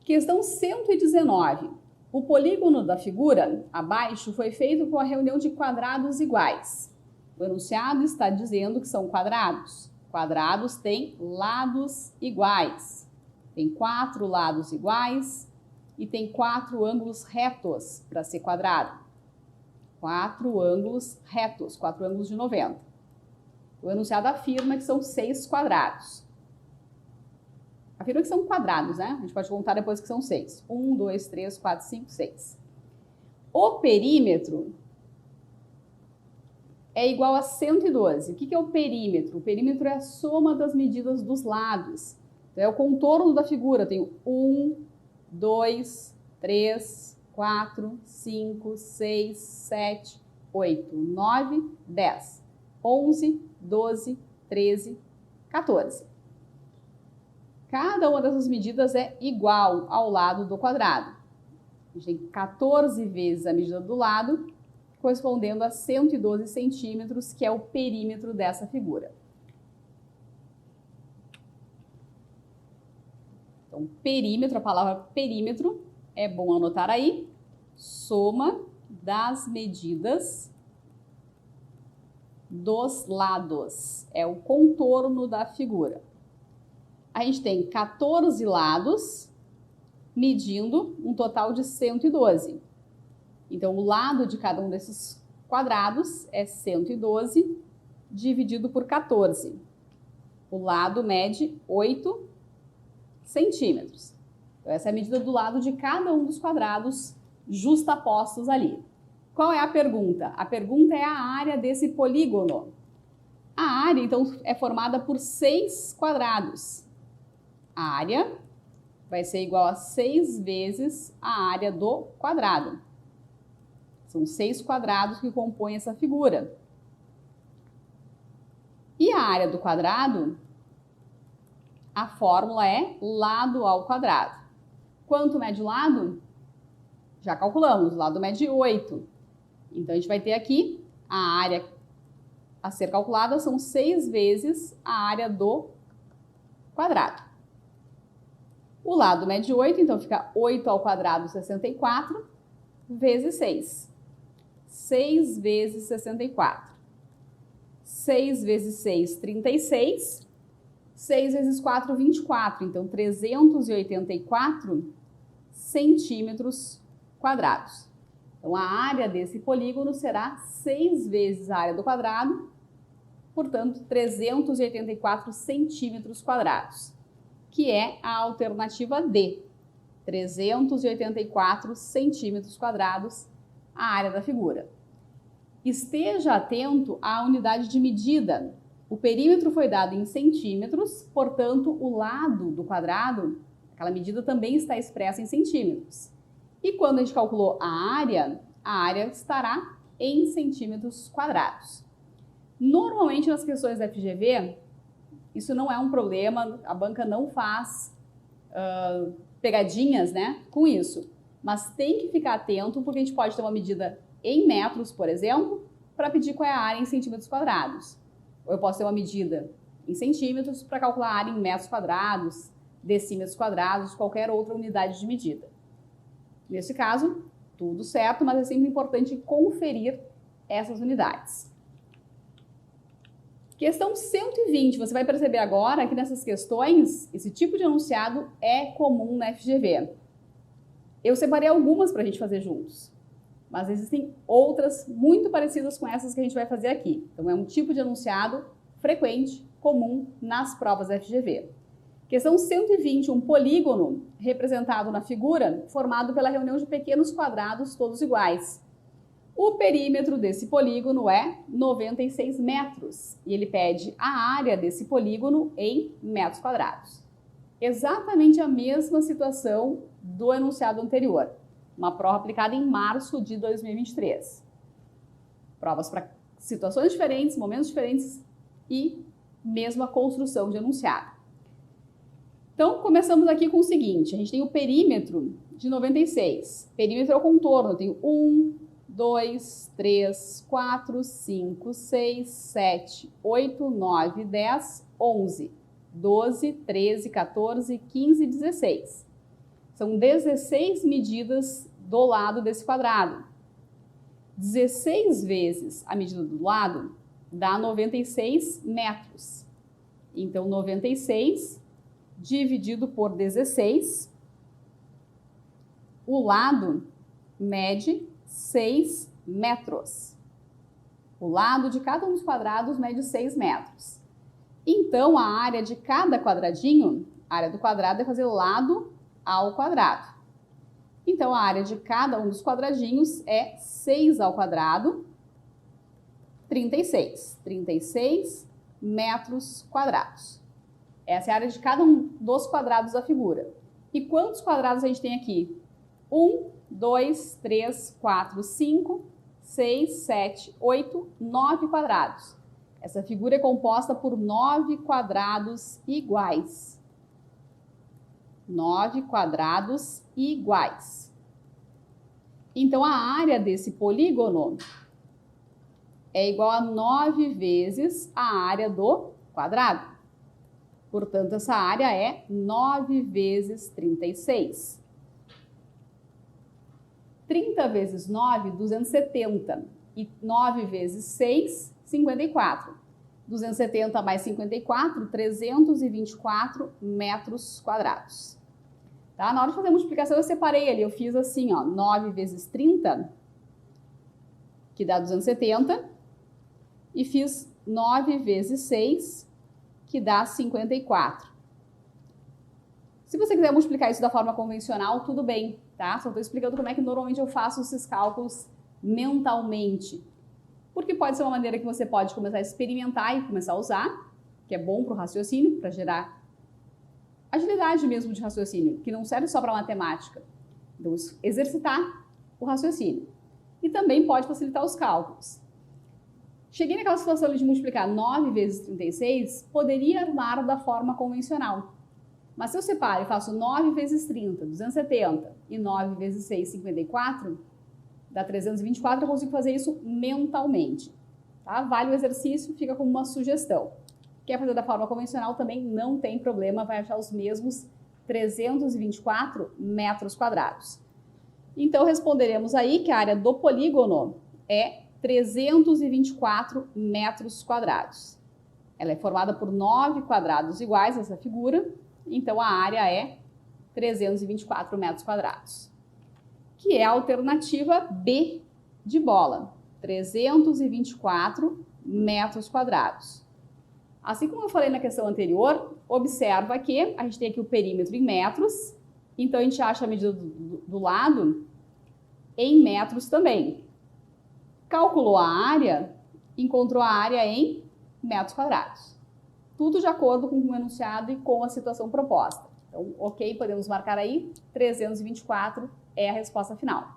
Questão 119. O polígono da figura abaixo foi feito com a reunião de quadrados iguais. O enunciado está dizendo que são quadrados. Quadrados têm lados iguais. Tem 4 lados iguais e tem 4 ângulos retos para ser quadrado. 4 ângulos retos, 4 ângulos de 90. O enunciado afirma que são 6 quadrados. Afirma que são quadrados, né? A gente pode contar depois que são 6. 1, 2, 3, 4, 5, 6. O perímetro é igual a 112. O que é o perímetro? O perímetro é a soma das medidas dos lados. Então, é o contorno da figura. Eu tenho 1, 2, 3, 4, 5, 6, 7, 8, 9, 10, 11, 12, 13, 14. Cada uma dessas medidas é igual ao lado do quadrado. A gente tem 14 vezes a medida do lado, correspondendo a 112 centímetros, que é o perímetro dessa figura. Então, perímetro, a palavra perímetro, é bom anotar aí, soma das medidas dos lados, é o contorno da figura. A gente tem 14 lados, medindo um total de 112. Então, o lado de cada um desses quadrados é 112 dividido por 14. O lado mede 8 centímetros. Então, essa é a medida do lado de cada um dos quadrados justapostos ali. Qual é a pergunta? A pergunta é a área desse polígono. A área, então, é formada por 6 quadrados. A área vai ser igual a 6 vezes a área do quadrado. São 6 quadrados que compõem essa figura. E a área do quadrado, a fórmula é lado ao quadrado. Quanto mede o lado? Já calculamos, o lado mede 8. Então, a gente vai ter aqui a área a ser calculada são 6 vezes a área do quadrado. O lado mede 8, então fica 8 ao quadrado, 64, vezes 6. 6 vezes 64. 6 vezes 6, 36. 6 vezes 4, 24. Então, 384 centímetros quadrados. Então, a área desse polígono será 6 vezes a área do quadrado, portanto, 384 centímetros quadrados, que é a alternativa D, 384 centímetros quadrados, a área da figura. Esteja atento à unidade de medida. O perímetro foi dado em centímetros, portanto, o lado do quadrado, aquela medida também está expressa em centímetros. E quando a gente calculou a área estará em centímetros quadrados. Normalmente, nas questões da FGV, isso não é um problema, a banca não faz pegadinhas, né, com isso. Mas tem que ficar atento, porque a gente pode ter uma medida em metros, por exemplo, para pedir qual é a área em centímetros quadrados. Ou eu posso ter uma medida em centímetros para calcular a área em metros quadrados, decímetros quadrados, qualquer outra unidade de medida. Nesse caso, tudo certo, mas é sempre importante conferir essas unidades. Questão 120, você vai perceber agora que nessas questões, esse tipo de enunciado é comum na FGV. Eu separei algumas para a gente fazer juntos, mas existem outras muito parecidas com essas que a gente vai fazer aqui. Então, é um tipo de enunciado frequente, comum nas provas da FGV. Questão 120, um polígono representado na figura, formado pela reunião de pequenos quadrados todos iguais. O perímetro desse polígono é 96 metros e ele pede a área desse polígono em metros quadrados. Exatamente a mesma situação do enunciado anterior. Uma prova aplicada em março de 2023. Provas para situações diferentes, momentos diferentes e mesma construção de enunciado. Então, começamos aqui com o seguinte, a gente tem o perímetro de 96. Perímetro é o contorno, eu tenho 1, 2, 3, 4, 5, 6, 7, 8, 9, 10, 11, 12, 13, 14, 15, 16. São 16 medidas do lado desse quadrado. 16 vezes a medida do lado dá 96 metros. Então, 96 dividido por 16, o lado mede 6 metros. O lado de cada um dos quadrados mede 6 metros. Então, a área de cada quadradinho, a área do quadrado é fazer lado ao quadrado. Então, a área de cada um dos quadradinhos é 6 ao quadrado, 36. 36 metros quadrados. Essa é a área de cada um dos quadrados da figura. E quantos quadrados a gente tem aqui? 1, 2, 3, 4, 5, 6, 7, 8, 9 quadrados. Essa figura é composta por 9 quadrados iguais. 9 quadrados iguais. Então, a área desse polígono é igual a 9 vezes a área do quadrado. Portanto, essa área é 9 vezes 36. 30 vezes 9, 270. E 9 vezes 6, 54. 270 mais 54, 324 metros quadrados. Tá? Na hora de fazer a multiplicação, eu separei ali. Eu fiz assim, ó, 9 vezes 30, que dá 270. E fiz 9 vezes 6, que dá 54. Se você quiser multiplicar isso da forma convencional, tudo bem, tá? Só estou explicando como é que normalmente eu faço esses cálculos mentalmente. Porque pode ser uma maneira que você pode começar a experimentar e começar a usar, que é bom para o raciocínio, para gerar agilidade mesmo de raciocínio, que não serve só para matemática. Então, exercitar o raciocínio. E também pode facilitar os cálculos. Cheguei naquela situação de multiplicar 9 vezes 36, poderia armar da forma convencional. Mas se eu separo e faço 9 vezes 30, 270, e 9 vezes 6, 54, dá 324, eu consigo fazer isso mentalmente. Tá? Vale o exercício, fica como uma sugestão. Quer fazer da forma convencional também não tem problema, vai achar os mesmos 324 metros quadrados. Então, responderemos aí que a área do polígono é 324 metros quadrados. Ela é formada por 9 quadrados iguais, essa figura, então a área é 324 metros quadrados. Que é a alternativa B de bola, 324 metros quadrados. Assim como eu falei na questão anterior, observa que a gente tem aqui o perímetro em metros, então a gente acha a medida do lado em metros também. Calculou a área, encontrou a área em metros quadrados. Tudo de acordo com o enunciado e com a situação proposta. Então, ok, podemos marcar aí, 324 é a resposta final.